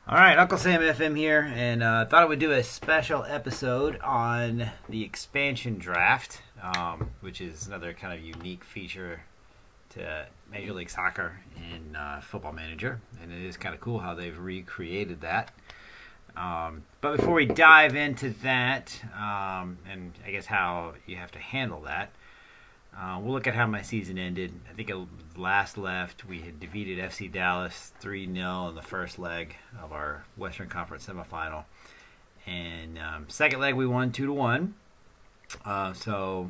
All right, Uncle Sam FM here, and thought I would do a special episode on the expansion draft, which is another kind of unique feature to Major League Soccer in Football Manager, and it is kind of cool how they've recreated that. But before we dive into that, and I guess how you have to handle that, we'll look at how my season ended. I think last left, we had defeated FC Dallas 3-0 in the first leg of our Western Conference semifinal. And second leg, we won 2-1. So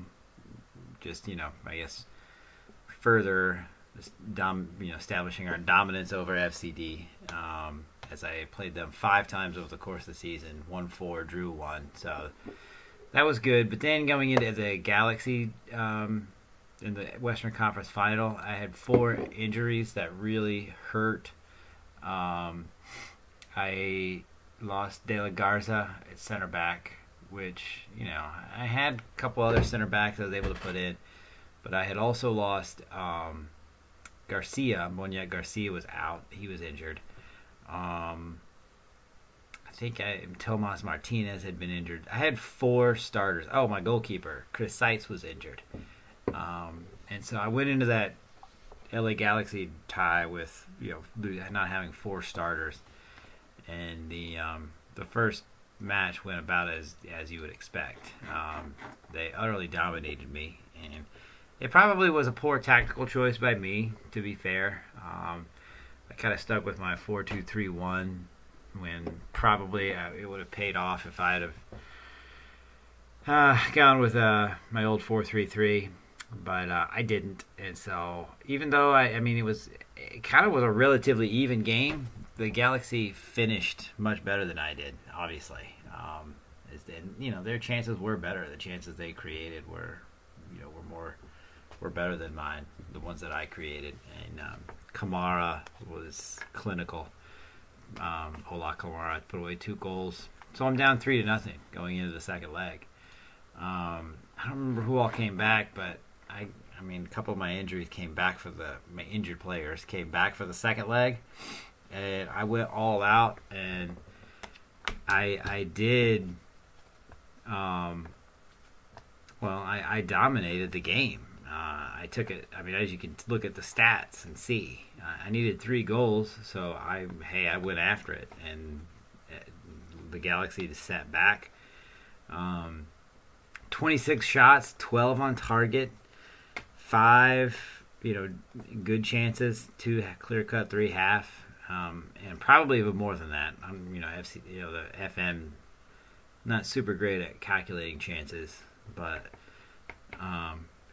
just, I guess further establishing our dominance over FCD, as I played them 5 times over the course of the season, won 4, drew 1. So that was good. But then going into the Galaxy in the Western Conference Final, I had 4 injuries that really hurt. I lost De La Garza at center back, which, I had a couple other center backs I was able to put in. But I had also lost Garcia. Moniak Garcia was out. He was injured. I think Tomas Martinez had been injured. I had 4 starters. Oh, my goalkeeper, Chris Seitz, was injured. And so I went into that LA Galaxy tie with not having 4 starters, and the first match went about as you would expect. They utterly dominated me, and it probably was a poor tactical choice by me. To be fair, I kind of stuck with my 4-2-3-1 when probably it would have paid off if I'd have gone with my old 4-3-3. But I didn't, and so even though it kind of was a relatively even game, the Galaxy finished much better than I did. Obviously, their chances were better. The chances they created were better than mine, the ones that I created. And Kamara was clinical. Ola Kamara put away 2 goals, so I'm down 3-0 going into the second leg. I don't remember who all came back, but a couple of my injuries came back my injured players came back for the second leg, and I went all out, and I did. I dominated the game. I took it. As you can look at the stats and see, I needed 3 goals, so I went after it, and the Galaxy just sat back. 26 shots, 12 on target. 5, good chances, 2 clear cut, 3 half, and probably even more than that. The FM not super great at calculating chances, but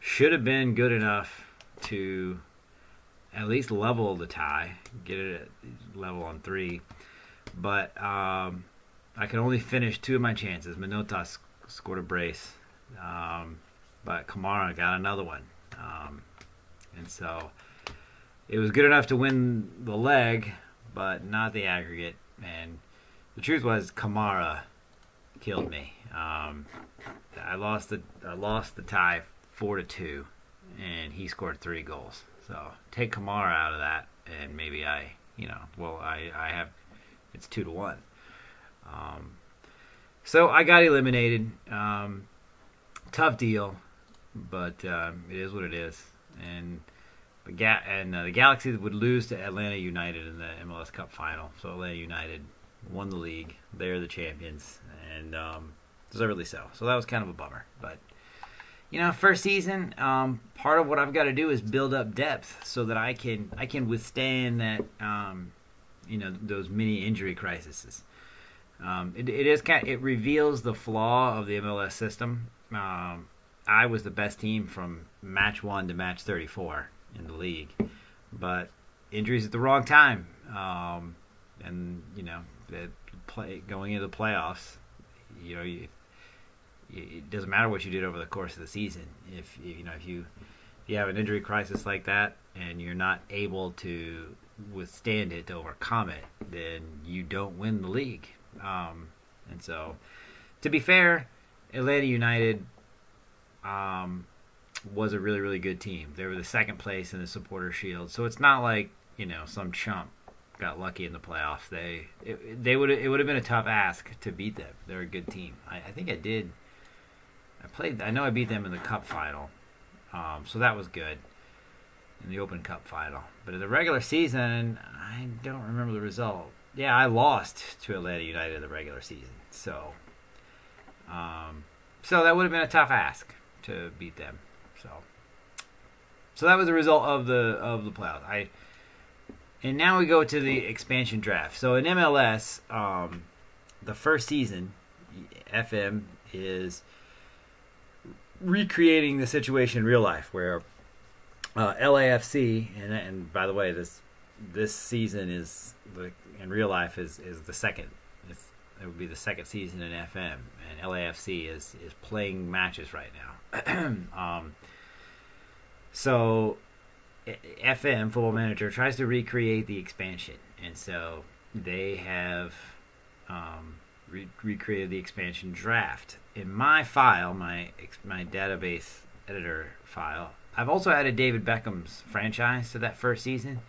should have been good enough to at least level the tie, get it at level on 3. But I could only finish 2 of my chances. Manotas scored a brace, but Kamara got another one. And so it was good enough to win the leg, but not the aggregate. And the truth was, Kamara killed me. I lost the tie 4-2, and he scored 3 goals. So take Kamara out of that, and maybe I have it's 2-1. So I got eliminated. Tough deal. But it is what it is, and the Galaxy would lose to Atlanta United in the MLS Cup final. So Atlanta United won the league; they're the champions, and deservedly so. So that was kind of a bummer. But first season, part of what I've got to do is build up depth so that I can withstand that those mini injury crises. It reveals the flaw of the MLS system. I was the best team from match 1 to match 34 in the league, but injuries at the wrong time, and going into the playoffs, it doesn't matter what you did over the course of the season. If you have an injury crisis like that and you're not able to withstand it, to overcome it, then you don't win the league. And so, to be fair, Atlanta United was a really good team. They were the second place in the Supporter Shield, so it's not like some chump got lucky in the playoffs. It would have been a tough ask to beat them. They're a good team. I think I did. I know I beat them in the Cup final, so that was good in the Open Cup final. But in the regular season, I don't remember the result. Yeah, I lost to Atlanta United in the regular season. So that would have been a tough ask to beat them. So that was the result of the playoffs. And now we go to the expansion draft. So in MLS, the first season, FM is recreating the situation in real life where LAFC, and by the way, this season in real life is the second. It would be the second season in FM, and LAFC is playing matches right now. So FM, Football Manager, tries to recreate the expansion, and so they have recreated the expansion draft. In my file, my database editor file, I've also added David Beckham's franchise to that first season.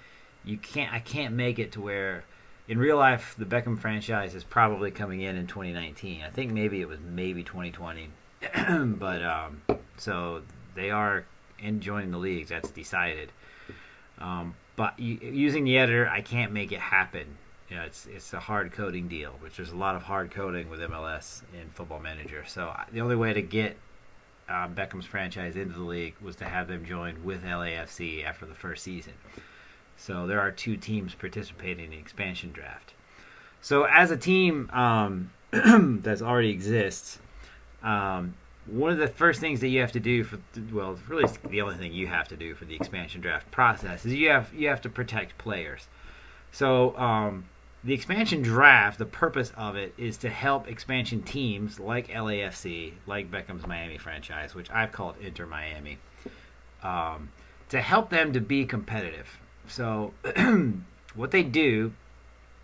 I can't make it to where, in real life, the Beckham franchise is probably coming in 2019. I think it was 2020, but so they are joining the leagues. That's decided. But using the editor, I can't make it happen. It's a hard coding deal, which there's a lot of hard coding with MLS in Football Manager. So the only way to get Beckham's franchise into the league was to have them join with LAFC after the first season. So there are 2 teams participating in the expansion draft. So as a team that already exists, one of the first things that you have to do really the only thing you have to do for the expansion draft process is you have to protect players. So the expansion draft, the purpose of it is to help expansion teams like LAFC, like Beckham's Miami franchise, which I've called Inter Miami, to help them to be competitive. So what they do,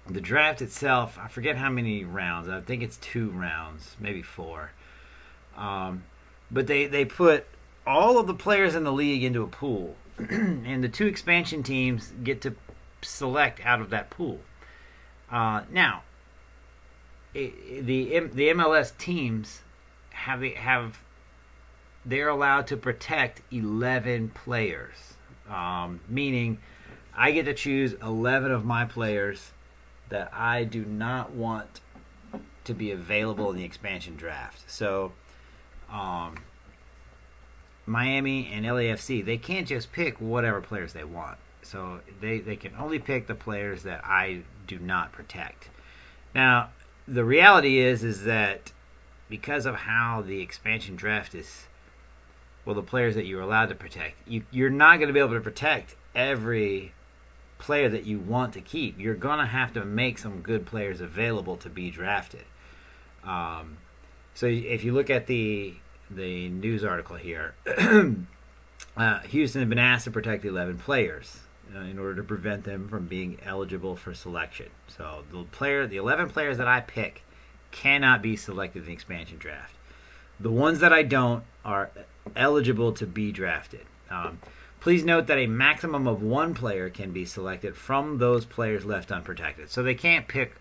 the draft itself, I forget how many rounds. I think it's 2 rounds, maybe 4. But they put all of the players in the league into a pool, and the 2 expansion teams get to select out of that pool. Now, the MLS teams they're allowed to protect 11 players, meaning I get to choose 11 of my players that I do not want to be available in the expansion draft. So Miami and LAFC, they can't just pick whatever players they want. So they can only pick the players that I do not protect. Now, the reality is that because of how the expansion draft is, the players that you're allowed to protect, you're not going to be able to protect every player that you want to keep. You're going to have to make some good players available to be drafted. So if you look at the news article here, Houston has been asked to protect 11 players in order to prevent them from being eligible for selection. So the 11 players that I pick cannot be selected in the expansion draft. The ones that I don't are eligible to be drafted. Please note that a maximum of 1 player can be selected from those players left unprotected. So they can't pick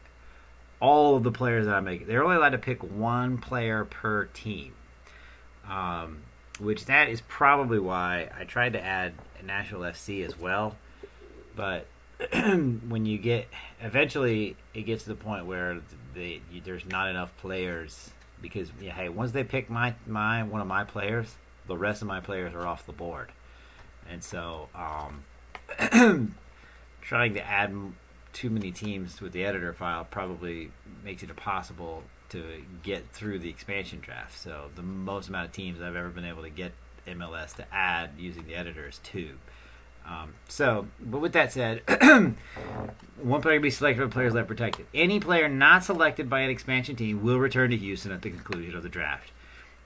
all of the players that I make. They're only allowed to pick 1 player per team. Which that is probably why I tried to add Nashville FC as well. But when you eventually it gets to the point where there's not enough players, because once they pick one of my players, the rest of my players are off the board. And so trying to add too many teams with the editor file probably makes it impossible to get through the expansion draft. So the most amount of teams I've ever been able to get MLS to add using the editor is 2. But with that said, 1 player can be selected for players left protected. Any player not selected by an expansion team will return to Houston at the conclusion of the draft.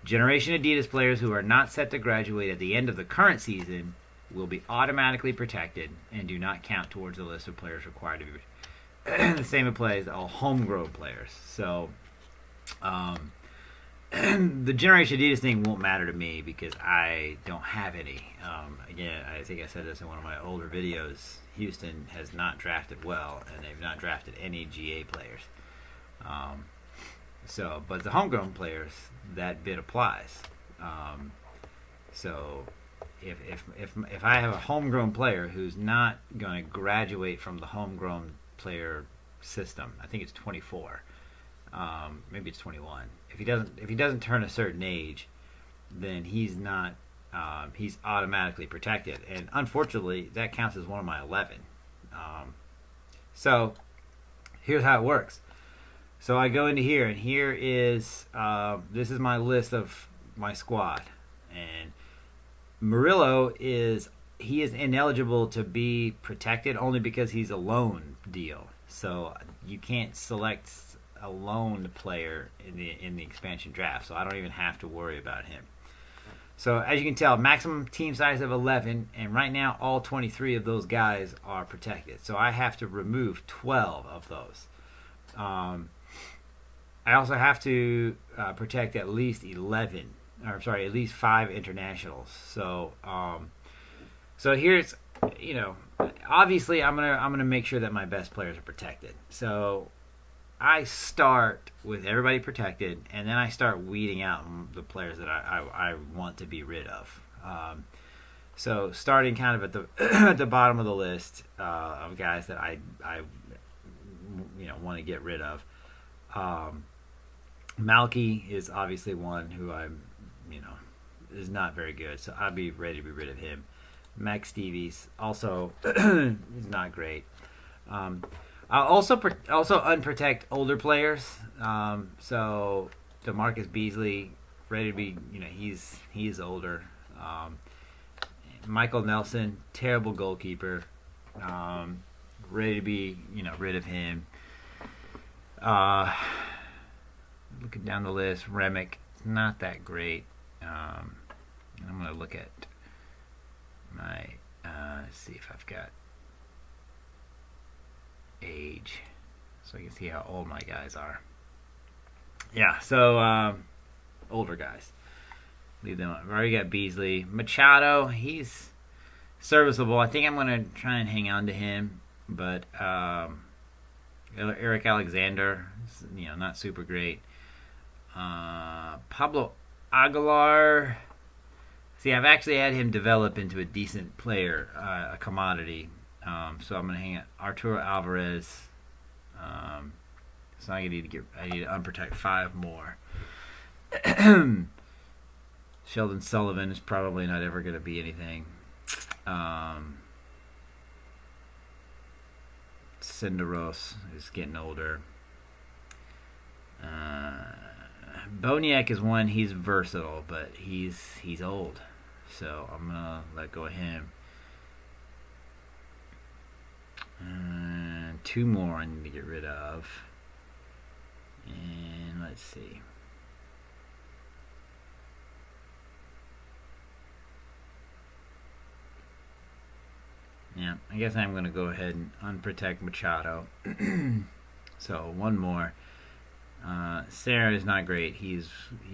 Generation Adidas players who are not set to graduate at the end of the current season will be automatically protected and do not count towards the list of players required to be. The same applies to all homegrown players. So the Generation Adidas thing won't matter to me because I don't have any. Again, I think I said this in one of my older videos. Houston has not drafted well, and they've not drafted any GA players. But the homegrown players, that bit applies. So if I have a homegrown player who's not going to graduate from the homegrown player system, I think it's 24. Maybe it's 21. If he doesn't turn a certain age, then he's not. He's automatically protected, and unfortunately, that counts as one of my 11. So here's how it works. So I go into here, and here is this is my list of my squad, and Murillo is ineligible to be protected only because he's a loan deal. So you can't select a loaned player in the expansion draft. So I don't even have to worry about him. So as you can tell, maximum team size of 11, and right now all 23 of those guys are protected. So I have to remove 12 of those. I also have to protect at least 5 internationals. So here's, obviously I'm gonna make sure that my best players are protected. So I start with everybody protected, and then I start weeding out the players that I want to be rid of. So starting kind of at the at the bottom of the list of guys that I want to get rid of. Malky is obviously one who is not very good, so I'd be ready to be rid of him. Max Stevies also is not great. I'll also unprotect older players. So DeMarcus Beasley, ready to be, he's older. Michael Nelson, terrible goalkeeper. Ready to be, rid of him. Looking down the list, Remick, not that great. I'm going to look at my, see if I've got age, so I can see how old my guys are. Yeah, so older guys, leave them up. I've already got Beasley. Machado, he's serviceable. I think I'm going to try and hang on to him, but Eric Alexander, not super great. Pablo Aguilar, see, I've actually had him develop into a decent player, a commodity. So I'm going to hang out Arturo Alvarez. So I need to unprotect 5 more. Sheldon Sullivan is probably not ever going to be anything. Cinderos is getting older. Boniek is one. He's versatile, but he's old. So I'm going to let go of him. 2 more I need to get rid of. And let's see. Yeah, I guess I'm going to go ahead and unprotect Machado. So 1 more. Sarah is not great. He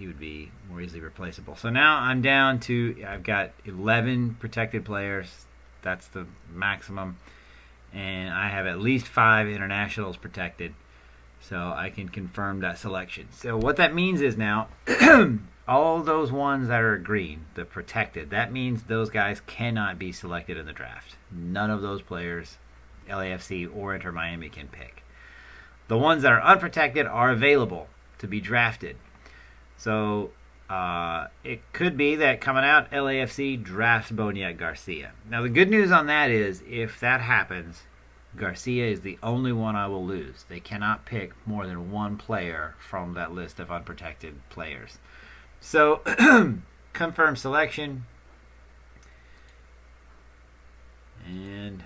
would be more easily replaceable. So now I'm down to, I've got 11 protected players. That's the maximum. And I have at least 5 internationals protected, so I can confirm that selection. So what that means is now, all those ones that are green, the protected, that means those guys cannot be selected in the draft. None of those players, LAFC or Inter Miami, can pick. The ones that are unprotected are available to be drafted. So it could be that coming out, LAFC drafts Boniek Garcia. Now the good news on that is, if that happens, Garcia is the only one I will lose. They cannot pick more than 1 player from that list of unprotected players. So confirm selection, and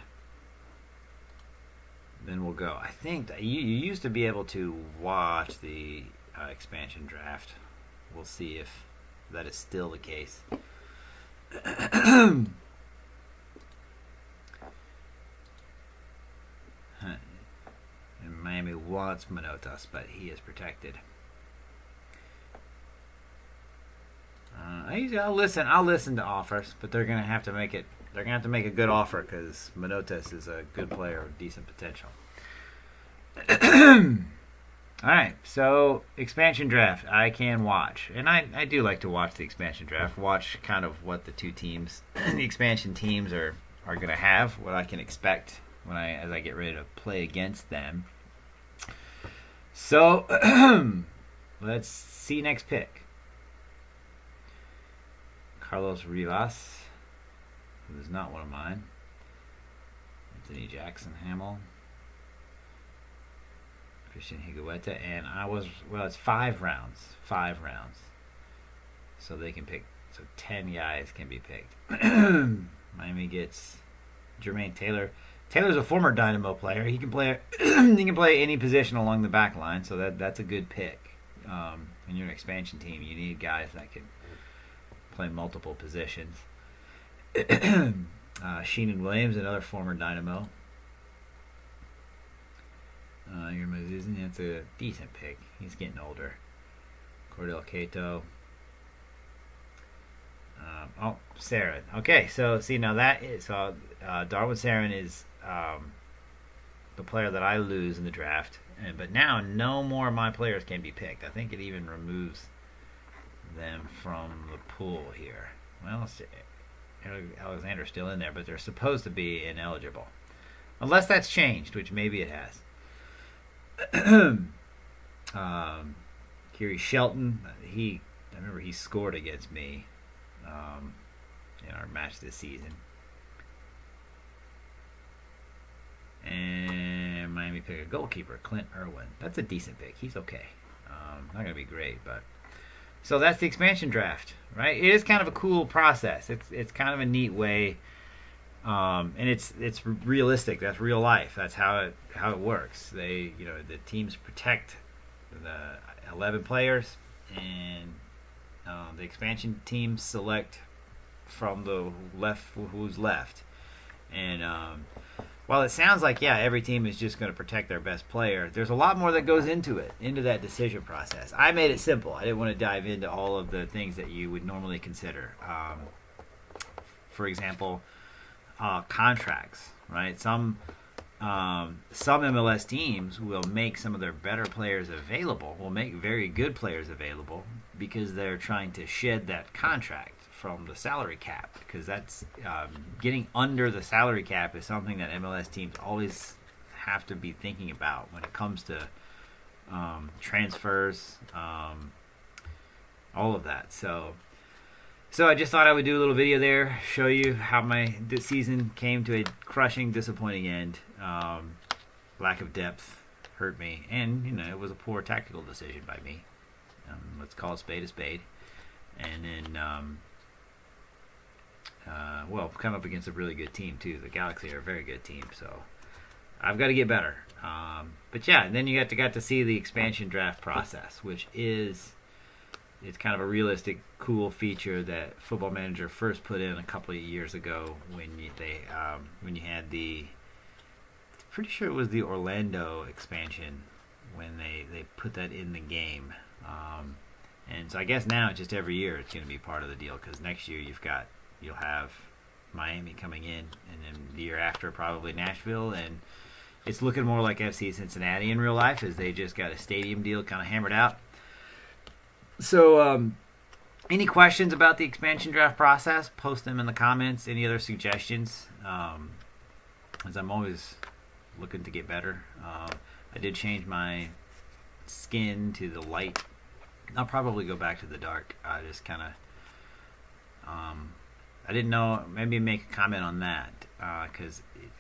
then we'll go. I think that you used to be able to watch the expansion draft. We'll see if that is still the case. And Miami wants Manotas, but he is protected. I'll listen. I'll listen to offers, but they're gonna have to make it. They're gonna have to make a good offer because Manotas is a good player with decent potential. All right, so expansion draft I can watch, and I do like to watch the expansion draft. Watch kind of what the two teams, the expansion teams are gonna have, what I can expect as I get ready to play against them. So let's see next pick. Carlos Rivas, who is not one of mine. Anthony Jackson Hamill. Christian Higuita. And it's 5 rounds. 5 rounds. So they can pick, 10 guys can be picked. Miami gets Jermaine Taylor. Taylor's a former Dynamo player. He can play any position along the back line, so that's a good pick. When you're an expansion team, you need guys that can play multiple positions. Sheenan Williams, another former Dynamo. That's a decent pick. He's getting older. Cordell Cato. Sarin. Okay, so see now Darwin Sarin is the player that I lose in the draft, but now no more of my players can be picked. I think it even removes them from the pool here. Well, Alexander's still in there, but they're supposed to be ineligible, unless that's changed, which maybe it has. Kiri Shelton, I remember he scored against me in our match this season. And Miami pick a goalkeeper, Clint Irwin. That's a decent pick. He's okay. Not going to be great, but... So that's the expansion draft, right? It is kind of a cool process. It's kind of a neat way, and it's realistic. That's real life. That's how it works. The teams protect the 11 players, and the expansion teams select from the who's left. And while it sounds like every team is just going to protect their best player, there's a lot more that goes into that decision process. I made it simple. I didn't want to dive into all of the things that you would normally consider. For example, contracts, right? Some MLS teams will make some of their better players available, will make very good players available because they're trying to shed that contract from the salary cap, because that's getting under the salary cap is something that MLS teams always have to be thinking about when it comes to transfers, all of that. So I just thought I would do a little video there, show you how this season came to a crushing, disappointing end. Lack of depth hurt me, and it was a poor tactical decision by me. Let's call a spade, and then. Come up against a really good team too. The Galaxy are a very good team, so I've got to get better. But and then you got to see the expansion draft process, which it's kind of a realistic, cool feature that Football Manager first put in a couple of years ago when you had pretty sure it was the Orlando expansion when they put that in the game. And so I guess now just every year it's going to be part of the deal, because next year you'll have Miami coming in, and then the year after probably Nashville, and it's looking more like FC Cincinnati in real life, as they just got a stadium deal kind of hammered out. So any questions about the expansion draft process, post them in the comments. Any other suggestions, as I'm always looking to get better. I did change my skin to the light. I'll probably go back to the dark. I just kind of I didn't know, maybe make a comment on that, because it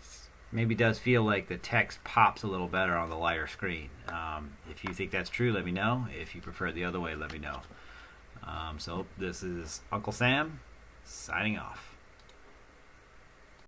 maybe does feel like the text pops a little better on the lighter screen. If you think that's true, let me know. If you prefer the other way, let me know. So this is Uncle Sam signing off.